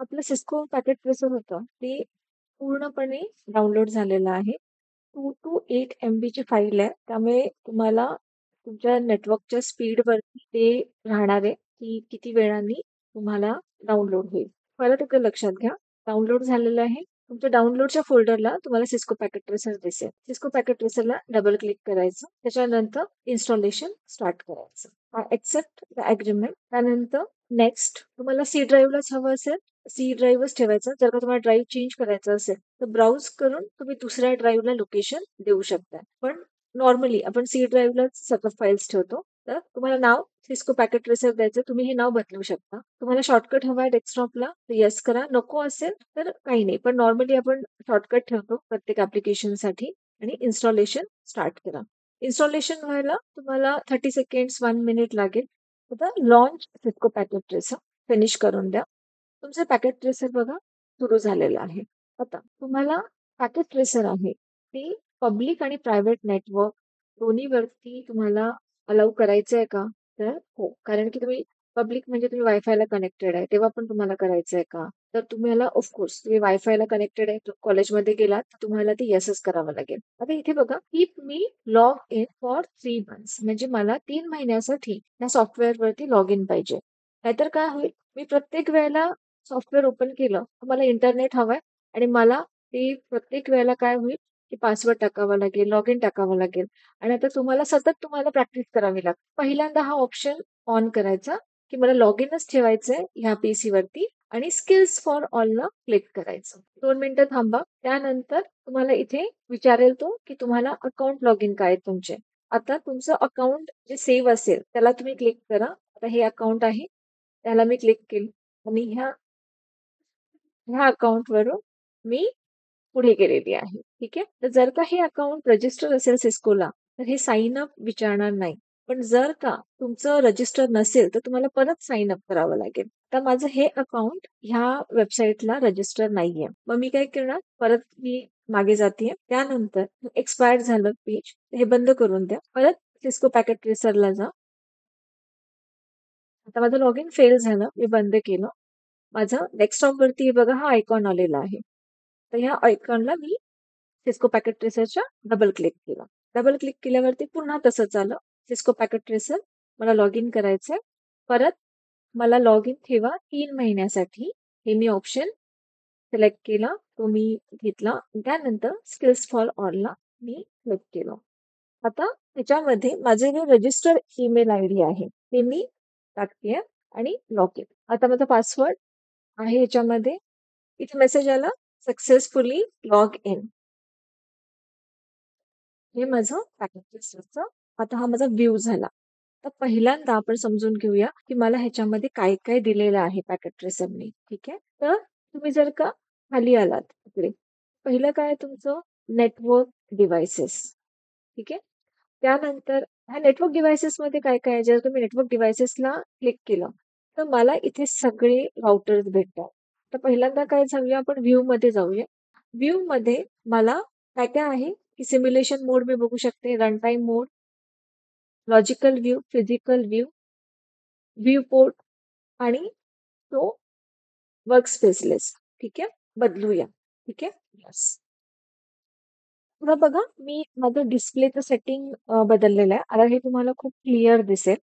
आपलं Cisco packet tracer होतं ते पूर्णपणे डाउनलोड झालेलं आहे. 2 to 8 MB ची फाईल आहे. त्यामुळे तुम्हाला तुमच्या नेटवर्कच्या स्पीडवरती ते राहणार आहे, की किती वेळाने तुम्हाला डाउनलोड होईल. परत एकदा लक्षात घ्या, डाउनलोड झालेलं आहे. तुमच्या डाउनलोडच्या फोल्डरला तुम्हाला सिस्को पॅकेट ट्रेसर दिसेल. सिस्को पॅकेट ट्रेसरला डबल क्लिक करायचं. त्याच्यानंतर इन्स्टॉलेशन स्टार्ट करायचं. Accept the agreement. त्यानंतर नेक्स्ट. तुम्हाला सी ड्राईव्हलाच हवं असेल, सी ड्राईव्हच ठेवायचं. जर का तुम्हाला ड्राईव्ह चेंज करायचं असेल तर ब्राउज करून तुम्ही दुसऱ्या ड्राईव्हला लोकेशन देऊ शकता. पण नॉर्मली आपण सी ड्राईव्हलाच सगळं फाईल्स ठेवतो. तर तुम्हाला नाव सिस्को पॅकेट ट्रेसर द्यायचं. तुम्ही हे नाव बदलू शकता. तुम्हाला शॉर्टकट हवा आहे डेस्कटॉपला तर येस करा. नको असेल तर काही नाही. पण नॉर्मली आपण शॉर्टकट ठेवतो प्रत्येक ऍप्लिकेशनसाठी. आणि इन्स्टॉलेशन स्टार्ट करा. इन्स्टॉलेशन व्हायला तुम्हाला 30 सेकंड्स 1 मिनिट लागेल. आता launch Cisco packet tracer finish करून द्या. तुमचं पॅकेट ट्रेसर बघा सुरू झालेलं आहे. आता तुम्हाला पॅकेट ट्रेसर आहे ते पब्लिक आणि प्रायव्हेट नेटवर्क दोन्हीवरती तुम्हाला अलाउ करायचं आहे का? तर हो. कारण की तुम्ही पब्लिक म्हणजे तुम्ही वायफायला कनेक्टेड आहे तेव्हा पण तुम्हाला करायचं आहे का? तर तुम्हाला ऑफकोर्स तुम्ही वायफायला कनेक्टेड आहे कॉलेजमध्ये गेलात तर तुम्हाला ते येसच करावं लागेल. आता इथे बघा keep me log in for 3 months म्हणजे मला 3 महिन्यासाठी या सॉफ्टवेअरवरती लॉग इन पाहिजे. नाहीतर काय होईल, मी प्रत्येक वेळेला सॉफ्टवेअर ओपन केलं तर मला इंटरनेट हवंय आणि मला ते प्रत्येक वेळेला काय होईल की पासवर्ड टाकावा लागेल, लॉग इन टाकावं लागेल आणि आता तुम्हाला प्रॅक्टिस करावी लागते. पहिल्यांदा हा ऑप्शन ऑन करायचा की मला लॉग इनच ठेवायचंय ह्या पीसी वरती आणि स्किल्स फॉर ऑलला क्लिक करायचं. 2 मिनिटं थांबा. त्यानंतर तुम्हाला इथे विचारेल तो की तुम्हाला अकाउंट लॉग इन काय आहे तुमचे. आता तुमचं अकाउंट जे सेव्ह असेल त्याला तुम्ही क्लिक करा. आता हे अकाउंट आहे त्याला मी क्लिक केलं आणि ह्या ह्या अकाउंटवरून मी पुढे गेलेली आहे. ठीक आहे. तर जर का हे अकाउंट रजिस्टर असेल सिस्कोला तर हे साइन अप विचारणार नाही. पण जर का तुमचं रजिस्टर नसेल तर तुम्हाला परत साइन अप करावं लागेल. तर माझं हे अकाउंट ह्या वेबसाईटला रजिस्टर नाहीये. मग मी काय करणार, परत मी मागे जाते. त्यानंतर एक्सपायर्ड झालं पेज, हे बंद करून द्या. परत सिस्को पॅकेट ट्रेसरला जा. आता माझं लॉग इन फेल झालं, मी बंद केलं. माझं डेस्कटॉप वरती बघा हा आयकॉन आलेला आहे. तर ह्या आयकॉनला मी सिस्को पॅकेट ट्रेसरच्या डबल क्लिक केलं. डबल क्लिक केल्यावरती पुन्हा तसंच आलं. सिस्को पॅकेट ट्रेसर मला लॉग इन करायचंय. परत मला लॉग इन ठेवा 3 महिन्यासाठी. हे मी ऑप्शन सिलेक्ट केला. तो मी घेतला. त्यानंतर स्किल्स फॉर ऑलला मी क्लिक केलं. आता त्याच्यामध्ये माझे जे रजिस्टर ईमेल आयडी आहे ते मी टाकते आणि लॉग इन. आता माझा पासवर्ड आहे याच्यामध्ये. इथे मेसेज आला सक्सेसफुली लॉग इन. हे माझं पॅकेट ट्रेसरचं. आता हा माझा व्ह्यू झाला. तर पहिल्यांदा आपण समजून घेऊया की मला ह्याच्यामध्ये काय काय दिलेलं आहे पॅकेट ट्रेसरने. ठीक आहे. तर तुम्ही जर का खाली आलात इकडे, पहिलं काय आहे तुमचं नेटवर्क डिव्हाइसेस. ठीक आहे. त्यानंतर ह्या नेटवर्क डिव्हाइसेस मध्ये काय काय आहे, जर तुम्ही नेटवर्क डिव्हाइसेसला क्लिक केलं तर मला इथे सगळे राउटर्स भेटतात. तर पहिल्यांदा काय जाऊया आपण व्ह्यू मध्ये जाऊया. व्ह्यू मध्ये मला काय काय आहे की सिम्युलेशन मोड मी बघू शकते, run time mode, logical view, physical view, view port आणि तो वर्क स्पेस लिस्ट. ठीक आहे. बदलूया. ठीक आहे. यस. पुढे बघा मी माझं डिस्प्लेचं सेटिंग बदललेलं आहे. आता हे तुम्हाला खूप क्लिअर दिसेल.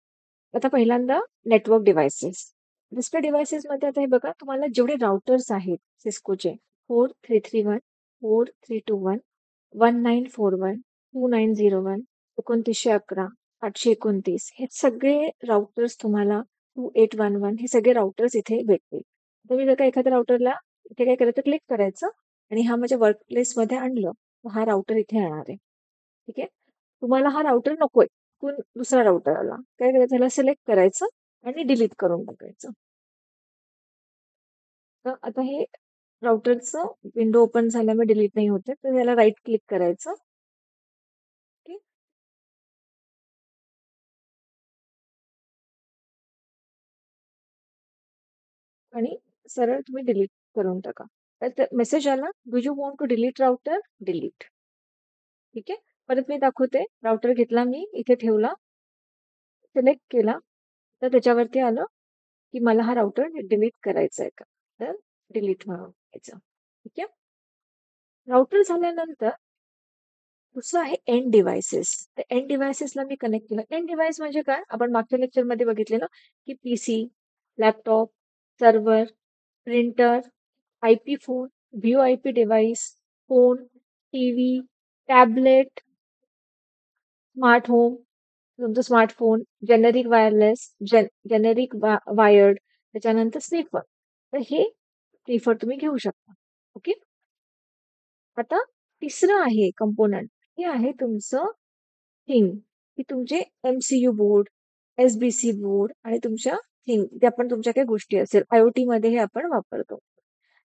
आता पहिल्यांदा नेटवर्क डिव्हाइसेस. डिस्प्ले डिव्हाइसेस मध्ये आता हे बघा तुम्हाला जेवढे राउटर्स आहेत सिस्कोचे 4331, 4321, 1941, 2901, 2911, 829 हे सगळे राउटर्स तुम्हाला 2811 हे सगळे राउटर्स इथे भेटतील. तुम्ही जर का एखाद्या राउटरला इथे काय करायचं क्लिक करायचं आणि हा माझ्या वर्क प्लेस मध्ये आणलं तर हा राउटर इथे येणार आहे. ठीक आहे. तुम्हाला हा राउटर नकोय, दुसरा राउटर आला काय करायचं, ह्याला सिलेक्ट करायचं आणि डिलीट करून टाकायचं. तर आता हे राउटरचं विंडो ओपन झाल्यामुळे डिलीट नाही होते, तर याला राईट क्लिक करायचं. ओके. आणि सरळ तुम्ही डिलीट करून टाका. तर मेसेज आला, do you want to delete router, delete. ठीक आहे. परत मी दाखवते. राउटर घेतला मी इथे ठेवला, सिलेक्ट केला, तर त्याच्यावरती आलं की मला हा राउटर डिलीट करायचा आहे का. तर डिलीट म्हणून करायचं. ठीक आहे. राउटर झाल्यानंतर दुसरं आहे एंड डिव्हाइसेस. तर एंड डिव्हाइसेसला मी कनेक्ट केलं. एंड डिव्हाइस म्हणजे काय? आपण मागच्या लेक्चरमध्ये बघितलेलं की PC, laptop, server, printer, IP phone, VoIP device, phone, TV, tablet, smart home, तुमचा smartphone, generic wireless, generic wired, त्याच्यानंतर स्निफर. तर हे स्निफर तुम्ही घेऊ शकता. ओके. आता तिसरं आहे कंपोनंट, हे आहे तुमचं थिंग, की तुमचे एमसीयू बोर्ड, एसबीसी बोर्ड आणि तुमच्या थिंग, त्या पण तुमच्या काही गोष्टी असेल आयओटी मध्ये हे आपण वापरतो.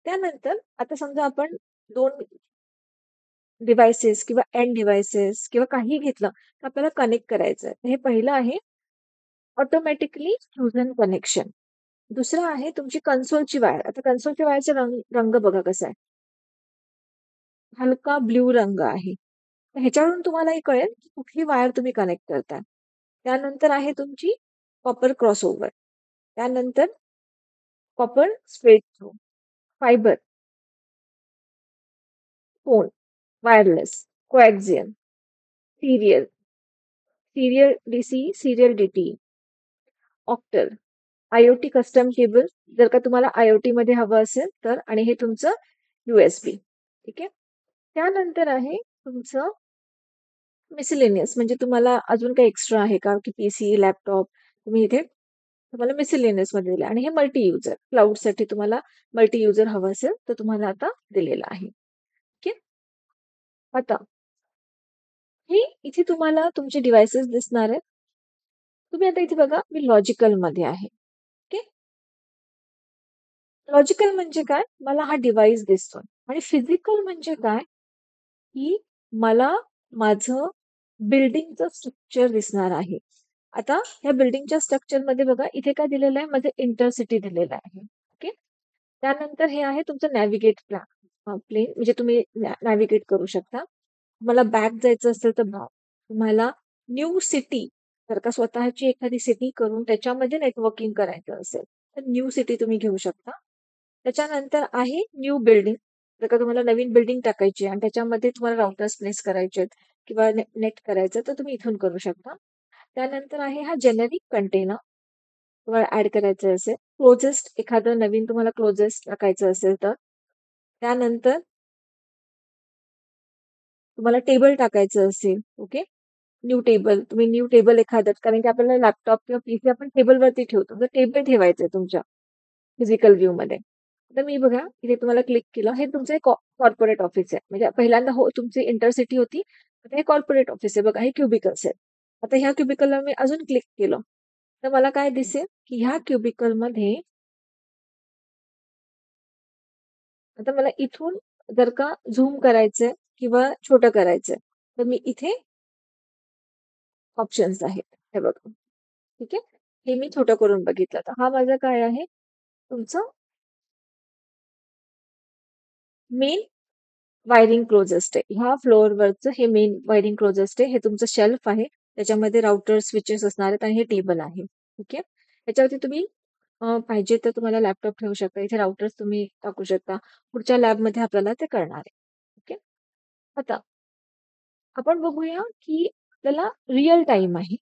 त्यानंतर आता समजा आपण दोन डिव्हाइसेस किंवा एंड डिव्हाइसेस किंवा काही घेतलं तर आपल्याला कनेक्ट करायचं आहे. हे पहिलं आहे ऑटोमॅटिकली फ्युजन कनेक्शन. दुसरं आहे तुमची कन्सोलची वायर. आता कन्सोलच्या वायरचा रंग बघा कसा आहे, हलका ब्ल्यू रंग आहे. तर ह्याच्यावरून तुम्हाला हे कळेल की कुठली वायर तुम्ही कनेक्ट करताय. त्यानंतर आहे तुमची कॉपर क्रॉसओव्हर, त्यानंतर copper straight through, fibre, phone, wireless, coaxial, serial, serial DC, serial DT, octal, IoT custom cable जर का तुम्हाला आयओटी मध्ये हवं असेल तर, आणि हे तुमचं यूएसबी. ठीक आहे. त्यानंतर आहे तुमचं मिसलेनियस, म्हणजे तुम्हाला अजून काही एक्स्ट्रा आहे का, की पीसी, लॅपटॉप तुम्ही इथे तुम्हाला मिसलेनियस मध्ये दिलं, आणि हे मल्टी युजर क्लाउड साठी तुम्हाला मल्टी युजर हवं असेल तर तुम्हाला आता दिलेलं आहे. ठीक आहे. आता हे इथे तुम्हाला तुमचे डिव्हाइसेस दिसणार आहेत. तुम्ही आता इथे बघा, मी लॉजिकल मध्ये आहे. ओके. लॉजिकल म्हणजे काय, मला हा डिव्हाइस दिसतोय. आणि फिजिकल म्हणजे काय, की मला माझं बिल्डिंगचं स्ट्रक्चर दिसणार आहे. आता ह्या बिल्डिंगच्या स्ट्रक्चर मध्ये बघा, इथे काय दिलेलं आहे, माझं इंटरसिटी दिलेलं आहे. ओके. त्यानंतर हे आहे तुमचं नॅव्हिगेट प्लेन, म्हणजे तुम्ही नॅव्हिगेट करू शकता. तुम्हाला बॅक जायचं असेल तर बॅक, तुम्हाला न्यू सिटी, जर का स्वतःची एखादी सिटी करून त्याच्यामध्ये नेटवर्किंग करायचं असेल तर न्यू सिटी तुम्ही घेऊ शकता. त्याच्यानंतर आहे न्यू बिल्डिंग, जर का तुम्हाला नवीन बिल्डिंग टाकायची आणि त्याच्यामध्ये तुम्हाला राउटर्स प्लेस करायचे आहेत किंवा नेट करायचं तर तुम्ही इथून करू शकता. त्यानंतर आहे हा जेनेरिक कंटेनर, तुम्हाला ऍड करायचं असेल, क्लोजेस्ट एखादं नवीन तुम्हाला क्लोजेस्ट टाकायचं असेल तर. त्यानंतर तुम्हाला टेबल टाकायचं असेल, ओके, न्यू टेबल, तुम्ही न्यू टेबल एखादं, कारण की आपल्याला लॅपटॉप किंवा पीसी आपण टेबलवरती ठेवतो, तर टेबल ठेवायचंय तुमच्या फिजिकल व्ह्यू मध्ये. तर मी बघा इथे तुम्हाला क्लिक केलं, हे तुमचं कॉर्पोरेट ऑफिस आहे. म्हणजे पहिल्यांदा हो तुमची इंटरसिटी होती, आता हे कॉर्पोरेट ऑफिस आहे. बघा हे क्युबिकल्स आहेत. आता ह्या क्युबिकलला मी अजून क्लिक केलं तर मला काय दिसेल, की ह्या क्युबिकल मध्ये आता मला इथून जर का झूम करायचंय किंवा छोटं करायचंय तर मी इथे ऑप्शन्स आहेत, हे बघा. ठीक आहे. हे मी छोटं करून बघितलं, तर हा माझा काय आहे, तुमचं मेन वायरिंग क्लोजेस्ट आहे. ह्या फ्लोअरवरचं हे मेन वायरिंग क्लोजेस्ट आहे. हे तुमचं शेल्फ आहे, त्याच्यामध्ये राउटर स्विचेस असणार आहेत आणि हे टेबल आहे. ओके. याच्यावरती तुम्ही पाहिजे तर तुम्हाला लॅपटॉप ठेवू शकता, इथे राउटर्स तुम्ही टाकू शकता. पुढच्या लॅबमध्ये आपल्याला ते करणार आहे. ओके. आता आपण बघूया की आपल्याला रिअल टाइम आहे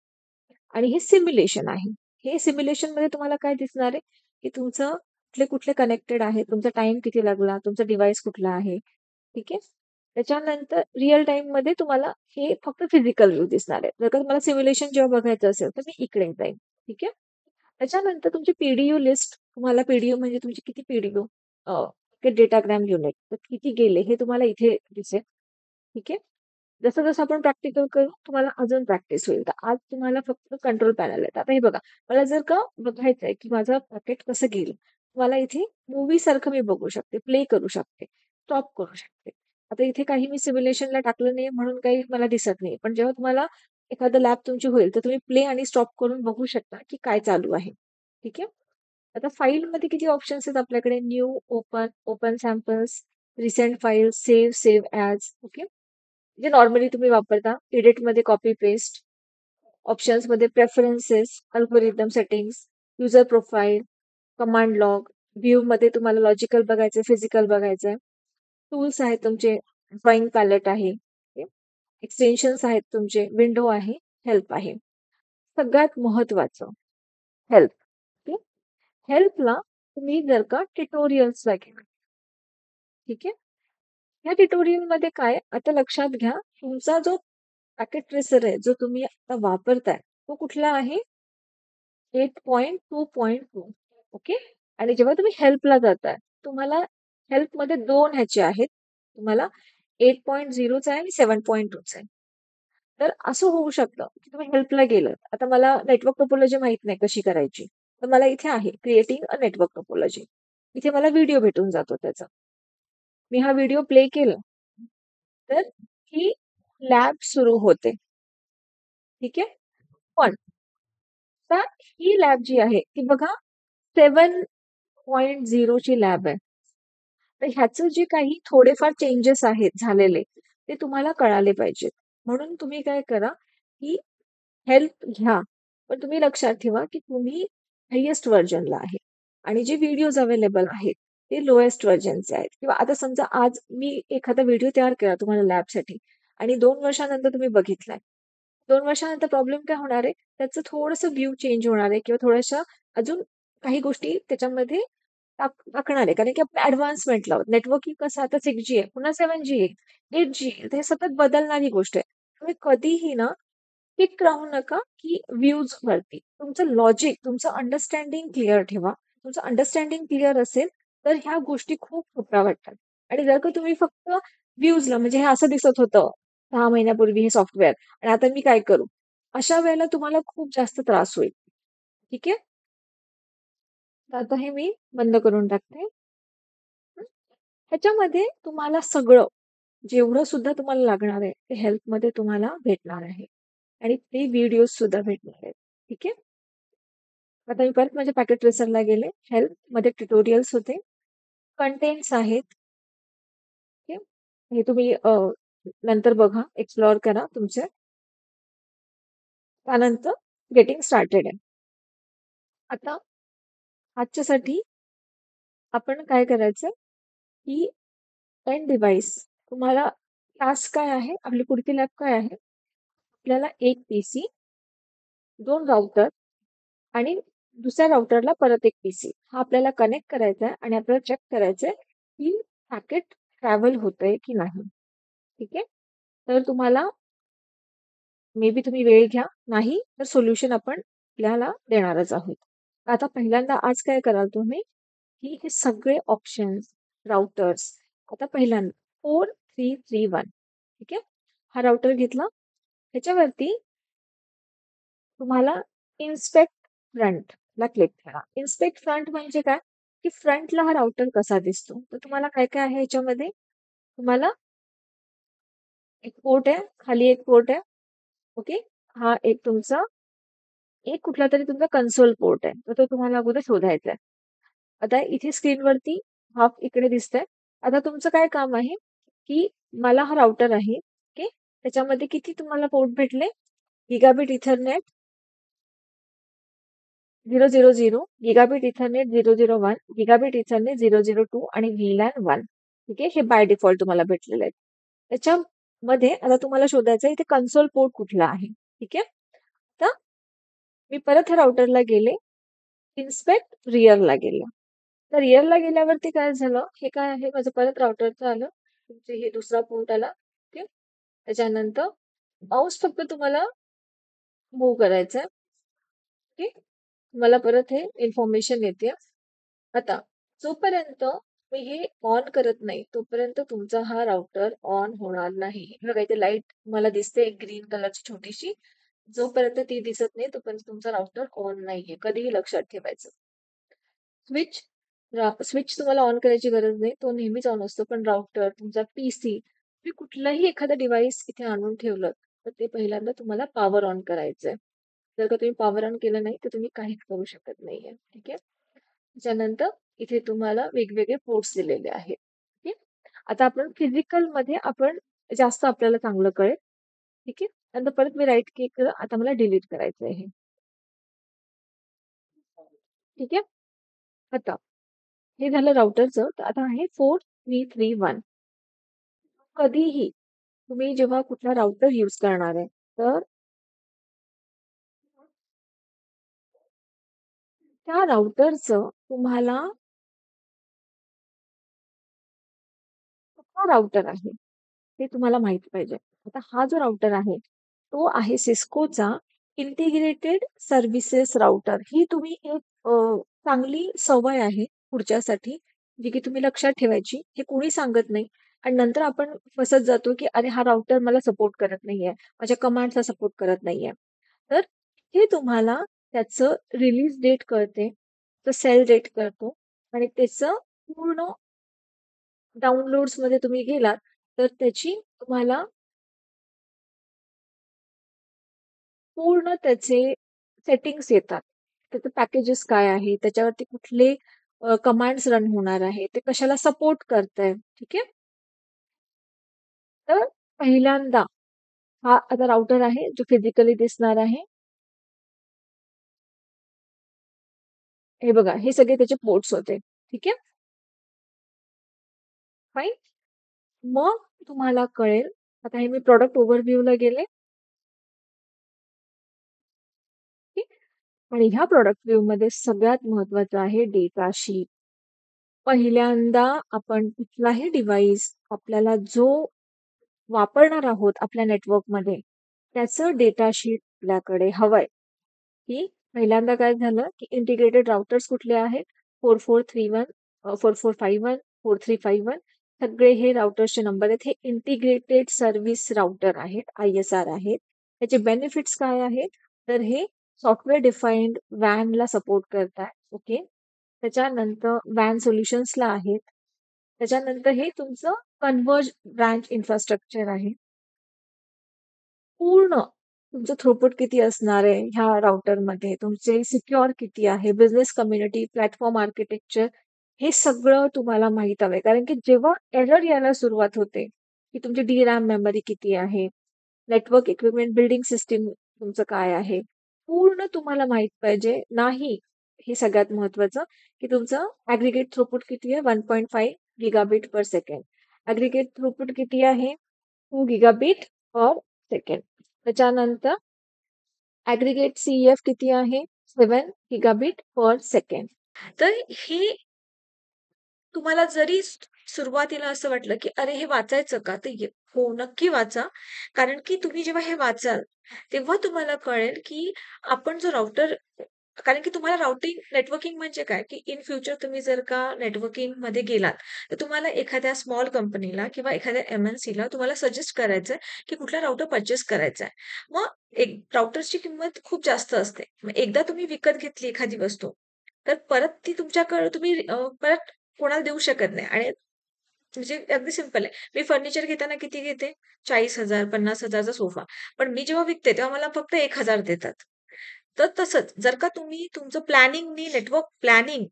आणि हे सिम्युलेशन आहे. हे सिम्युलेशन मध्ये तुम्हाला काय दिसणार आहे, की तुमचं कुठले कुठले कनेक्टेड आहे, तुमचा टाइम किती लागला, तुमचा डिव्हाइस कुठला आहे. ठीक आहे. त्याच्यानंतर रिअल टाइम मध्ये तुम्हाला हे फक्त फिजिकल व्ह्यू दिसणार आहे. जर का तुम्हाला सिम्युलेशन जेव्हा बघायचं असेल तर मी इकडे जाईन. ठीक आहे. त्याच्यानंतर तुमची पीडीयू लिस्ट, तुम्हाला पीडीयू म्हणजे तुमची किती पीडीयू डेटाग्राम युनिट तर किती गेले हे तुम्हाला इथे दिसेल. ठीक आहे. जसं जसं आपण प्रॅक्टिकल करू तुम्हाला अजून प्रॅक्टिस होईल. तर आज तुम्हाला फक्त कंट्रोल पॅनल आहे. आता हे बघा, मला जर का बघायचंय की माझं पॅकेट कसं गेलं, मला इथे मूवी सारखं मी बघू शकते, प्ले करू शकते, स्टॉप करू शकते. आता इथे काही मी सिम्युलेशनला टाकलं नाही म्हणून काही मला दिसत नाही, पण जेव्हा तुम्हाला एखादं लॅब तुमची होईल तर तुम्ही प्ले आणि स्टॉप करून बघू शकता की काय चालू आहे. ठीक आहे. आता फाईल मध्ये किती ऑप्शन्स आहेत आपल्याकडे, new, open, open samples, recent file, save as. Okay. जे नॉर्मली तुम्ही वापरता, एडिटमध्ये कॉपी पेस्ट, ऑप्शन्समध्ये preferences, algorithm settings, user profile, command log, view मध्ये तुम्हाला लॉजिकल बघायचंय, फिजिकल बघायचंय. टूल्स आहेत तुमचे, ड्रॉइंग पॅलेट आहे, एक्सटेन्शन्स आहेत तुमचे, विंडो आहे, हेल्प आहे. सगळ्यात महत्वाचं हेल्प. हेल्पला तुम्ही जर का ट्युटोरियल्सला गेला, ठीक आहे. या ट्युटोरियल मध्ये काय आता लक्षात घ्या, तुमचा जो पॅकेट ट्रेसर आहे जो तुम्ही आता वापरताय तो कुठला आहे? 8.2.2. ओके. आणि जेव्हा तुम्ही हेल्पला जाताय, तुम्हाला हेल्प मध्ये दोन ह्याचे आहेत, तुम्हाला 8.0चा आहे आणि 7.2चा आहे. तर असं होऊ शकतं की तुम्ही हेल्पला गेलं, आता मला नेटवर्क टोपोलॉजी माहित नाही कशी करायची, तर मला इथे आहे क्रिएटिंग अ नेटवर्क टोपोलॉजी. इथे मला व्हिडिओ भेटून जातो त्याचा. मी हा व्हिडिओ प्ले केला तर ही लॅब सुरू होते. ठीक आहे. पण आता ही लॅब जी आहे ती बघा 7.0 ची लॅब आहे. तर ह्याचं जे काही थोडेफार चेंजेस आहेत झालेले ते तुम्हाला कळाले पाहिजेत. म्हणून तुम्ही काय करा, की हेल्प घ्या. पण तुम्ही लक्षात ठेवा, की तुम्ही हायेस्ट व्हर्जनला आहे आणि जे व्हिडिओज अवेलेबल आहेत ते लोएस्ट व्हर्जनचे आहेत. किंवा आता समजा आज मी एखादा व्हिडिओ तयार केला तुम्हाला लॅबसाठी आणि 2 वर्षानंतर तुम्ही बघितलाय. 2 वर्षानंतर प्रॉब्लेम काय होणार आहे? त्याचं थोडंसं व्ह्यू चेंज होणार आहे किंवा थोड्याशा अजून काही गोष्टी त्याच्यामध्ये टाकणार आहे. कारण की आपण ॲडव्हान्समेंट लावतो. नेटवर्किंग कसं आता 6G आहे, पुन्हा 7G आहे, 8G आहे. तर हे सतत बदलणारी गोष्ट आहे. तुम्ही कधीही ना टिक राहू नका, की व्ह्यूज वरती. तुमचं लॉजिक, तुमचं अंडरस्टँडिंग क्लिअर ठेवा. तुमचं अंडरस्टँडिंग क्लिअर असेल, तर ह्या गोष्टी खूप सोप्या वाटतात. आणि जर का तुम्ही फक्त व्ह्यूजला म्हणजे हे असं दिसत होतं 6 महिन्यापूर्वी हे सॉफ्टवेअर आणि आता मी काय करू? अशा वेळेला तुम्हाला खूप जास्त त्रास होईल. ठीक आहे? तर आता हे मी बंद करून टाकते. हं. ह्याच्यामध्ये तुम्हाला सगळं, जेवढं सुद्धा तुम्हाला लागणार आहे, ते हेल्पमध्ये तुम्हाला भेटणार आहे. आणि ते व्हिडिओज सुद्धा भेटणार आहेत. ठीक आहे. आता मी परत माझ्या पॅकेट ट्रेसरला गेले. हेल्प मध्ये ट्युटोरियल्स होते, कंटेंट्स आहेत. ठीक आहे. हे तुम्ही नंतर बघा, एक्सप्लोअर करा तुमचे. त्यानंतर गेटिंग स्टार्टेड आहे. आता आजच्यासाठी आपण काय करायचं, की एंड डिव्हाइस तुम्हाला टास्क काय आहे, आपली पुढची लॅब काय आहे? आपल्याला एक पीसी, 2 राउटर आणि दुसऱ्या राउटरला परत एक पीसी हा आपल्याला कनेक्ट करायचा आहे आणि आपल्याला चेक करायचंय की पॅकेट ट्रॅव्हल होतंय की नाही. ठीक आहे. तर तुम्हाला मे बी तुम्ही वेळ घ्या, नाही तर सोल्युशन आपण आपल्याला देणारच आहोत. आता पहिल्यांदा आज काय कराल तुम्ही, की हे सगळे ऑप्शन्स, राउटर्स, आता पहिल्यांदा 4331, ठीक आहे. हा राउटर घेतला. ह्याच्यावरती तुम्हाला इन्स्पेक्ट फ्रंट ला क्लिक करा. इन्स्पेक्ट फ्रंट म्हणजे काय, की फ्रंटला हा राउटर कसा दिसतो. तर तुम्हाला काय काय आहे याच्यामध्ये, तुम्हाला एक पोर्ट आहे, खाली एक पोर्ट आहे. ओके. हा एक तुमचा, एक कुठला तरी तुमचा कन्सोल पोर्ट आहे, तर तो तुम्हाला अगोदर शोधायचा आहे. आता इथे स्क्रीनवरती हाफ इकडे दिसतंय. आता तुमचं काय काम आहे, की मला हा राउटर आहे. ओके. त्याच्यामध्ये किती तुम्हाला पोर्ट भेटले, gigabit Ethernet 000, gigabit Ethernet 001, gigabit Ethernet 002 आणि व्हीलॅन 1. ठीक आहे. हे बाय डिफॉल्ट तुम्हाला भेटलेले आहेत. त्याच्यामध्ये आता तुम्हाला शोधायचं आहे इथे कन्सोल पोर्ट कुठला आहे. ठीक आहे. आता मी परत ह्या राउटरला गेले, इन्स्पेक्ट रिअरला गेले. तर रिअरला गेल्यावरती काय झालं, हे काय आहे माझं परत राउटरचं आलं, तुमचे हे दुसरा पोर्ट आला. ओके. त्याच्यानंतर माऊस फक्त तुम्हाला मूव्ह करायचा आहे. ओके. मला परत हे इन्फॉर्मेशन येते. आता जोपर्यंत मी हे ऑन करत नाही तोपर्यंत तुमचा हा राउटर ऑन होणार नाही. बघा इथे लाईट मला दिसते एक ग्रीन कलरची छोटीशी. जोपर्यंत ती दिसत नाही तोपर्यंत तुमचा राउटर ऑन नाहीये. कधीही लक्षात ठेवायचं. स्विच स्विच तुम्हाला ऑन करायची गरज नाही. तो नेहमीच ऑन असतो. पण राउटर, तुमचा पीसी, तुम्ही कुठलाही एखादा डिव्हाइस इथे आणून ठेवलं तर ते पहिल्यांदा तुम्हाला पॉवर ऑन करायचंय. जर का तुम्ही पॉवर ऑन केलं नाही तर तुम्ही काहीच करू शकत नाहीये. ठीक आहे. त्याच्यानंतर इथे तुम्हाला वेगवेगळे पोर्ट्स दिलेले आहेत. ठीक आहे. आता आपण फिजिकल मध्ये आपण जास्त आपल्याला चांगलं कळेल. ठीक आहे. नंतर परत मी राईट क्लिक केलं. आता मला डिलीट करायचं आहे. ठीक आहे. आता हे झालं राउटरचं. तर आता आहे 4331. कधीही तुम्ही जेव्हा कुठला राउटर यूज करणार आहे, तर त्या राउटरचं तुम्हाला कुठला राउटर आहे ते तुम्हाला माहिती पाहिजे. आता हा जो राउटर आहे, तो आहे सिस्कोचा इंटिग्रेटेड सर्व्हिसेस राउटर. ही तुम्ही एक चांगली सवय आहे पुढच्यासाठी, जी की तुम्ही लक्षात ठेवायची. हे कोणी सांगत नाही आणि नंतर आपण फसत जातो, की अरे हा राउटर मला सपोर्ट करत नाहीये, माझ्या कमांडचा सपोर्ट करत नाहीये. तर हे तुम्हाला त्याचं रिलीज डेट कळते, तर सेल डेट कळतो आणि त्याचं पूर्ण डाउनलोड्स मध्ये तुम्ही गेलात तर त्याची तुम्हाला पूर्ण त्याचे सेटिंग्स येतात. त्याचे पॅकेजेस काय आहे, त्याच्यावरती कुठले कमांड्स रन होणार आहे, ते कशाला सपोर्ट करतंय. ठीक आहे. तर पहिल्यांदा हा आता राउटर आहे जो फिजिकली दिसणार आहे. हे बघा, हे सगळे त्याचे पोर्ट्स होते. ठीक आहे. फाईन. मग तुम्हाला कळेल. आता हे मी प्रॉडक्ट ओव्हरव्ह्यूला गेले. ठीक. आणि ह्या प्रॉडक्ट व्ह्यू मध्ये सगळ्यात महत्वाचं आहे डेटा शीट. पहिल्यांदा आपण कुठलाही डिव्हाइस आपल्याला जो वापरणार आहोत आपल्या नेटवर्कमध्ये, त्याचं डेटा शीट आपल्याकडे हवंय. की पहिल्यांदा काय झालं की इंटिग्रेटेड राउटर्स कुठले आहेत, 4431, 4451, 4351, सगळे हे राउटर्सचे नंबर आहेत. हे इंटिग्रेटेड सर्व्हिस राउटर आहेत, ISR आहेत. त्याचे बेनिफिट्स काय आहेत, तर हे सॉफ्टवेअर डिफाईन्ड वॅन ला सपोर्ट करतात. ओके. त्याच्यानंतर वॅन सोल्युशन्सला आहेत. त्याच्यानंतर हे तुमचं कन्वर्ज ब्रांच इन्फ्रास्ट्रक्चर आहे. पूर्ण तुमचं थ्रूपुट किती असणार आहे ह्या राउटरमध्ये, तुमचे सिक्युअर किती आहे, बिझनेस कम्युनिटी, प्लॅटफॉर्म आर्किटेक्चर, हे सगळं तुम्हाला माहित हवंय. कारण की जेव्हा एरर यायला सुरुवात होते, की तुमची DRAM मेमरी किती आहे, नेटवर्क इक्विपमेंट बिल्डिंग सिस्टीम तुमचं काय आहे, पूर्ण तुम्हाला माहित पाहिजे. नाही, हे सगळ्यात महत्वाचं, की तुमचं ऍग्रिगेट थ्रूपुट किती आहे, 1.5 गिगाबिट पर सेकंड. ऍग्रिगेट थ्रूपुट किती आहे, 2 गिगाबिट पर सेकंड. त्याच्यानंतर ऍग्रिगेट CEF किती आहे, 7 गिगाबिट पर सेकंड. तर हे तुम्हाला जरी सुरुवातीला असं वाटलं की अरे हे वाचायचं का, तर हो, नक्की वाचा. कारण की तुम्ही जेव्हा हे वाचाल तेव्हा तुम्हाला कळेल की आपण जो राउटर, कारण की तुम्हाला राउटिंग नेटवर्किंग म्हणजे काय, की इन फ्युचर तुम्ही जर का नेटवर्किंग मध्ये गेलात, तर तुम्हाला एखाद्या स्मॉल कंपनीला किंवा एखाद्या MNC ला तुम्हाला सजेस्ट करायचंय की कुठला राउटर परचेस करायचा आहे. मग एक राउटरची किंमत खूप जास्त असते. मग एकदा तुम्ही विकत घेतली एखादी वस्तू, तर परत ती तुमच्याकडे तुम्ही परत कोणाला देऊ शकत नाही. आणि म्हणजे अगदी सिंपल आहे. मी फर्निचर घेताना किती घेते? 40,000, 50,000चा सोफा. पण मी जेव्हा विकते तेव्हा मला फक्त 1,000 देतात. तर तसंच जर का तुम्ही तुमचं प्लॅनिंगनी, नेटवर्क प्लॅनिंग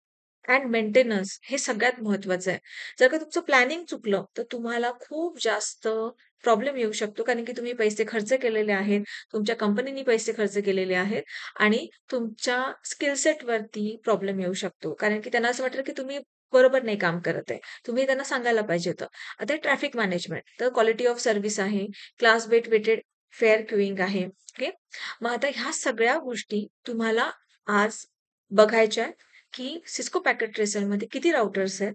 अँड मेंटेनन्स हे सगळ्यात महत्वाचं आहे. जर का तुमचं प्लॅनिंग चुकलं, तर तुम्हाला खूप जास्त प्रॉब्लेम येऊ शकतो. कारण की तुम्ही पैसे खर्च केलेले आहेत, तुमच्या कंपनीने पैसे खर्च केलेले आहेत आणि तुमच्या स्किल सेटवरती प्रॉब्लेम येऊ शकतो. कारण की त्यांना असं वाटतं की तुम्ही बरोबर नाही काम करत आहे. तुम्ही त्यांना सांगायला पाहिजे होतं. आता ट्रॅफिक मॅनेजमेंट, तर क्वालिटी ऑफ सर्व्हिस आहे, क्लास बेट वेटेड फेअर क्यूइंग आहे. ओके. मग आता ह्या सगळ्या गोष्टी तुम्हाला आज बघायच्या आहे, की सिस्को पॅकेट ट्रेसरमध्ये किती राउटर्स आहेत.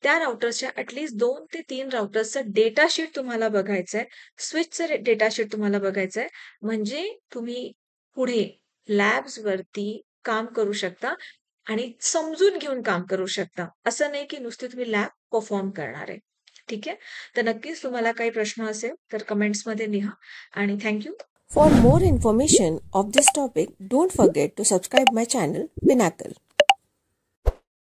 त्या राउटर्सच्या ॲटलीस्ट 2 ते 3 राउटर्सचं डेटा शीट तुम्हाला बघायचं आहे. स्विचचं डेटा शीट तुम्हाला बघायचं आहे. म्हणजे तुम्ही पुढे लॅब्सवरती काम करू शकता आणि समजून घेऊन काम करू शकता. असं नाही की नुसते तुम्ही लॅब परफॉर्म करणार आहे. ठीक आहे. तर नक्कीच तुम्हाला काही प्रश्न असेल तर कमेंट्समध्ये लिहा आणि thank For more information of this topic, don't forget to subscribe my channel Pinnacle.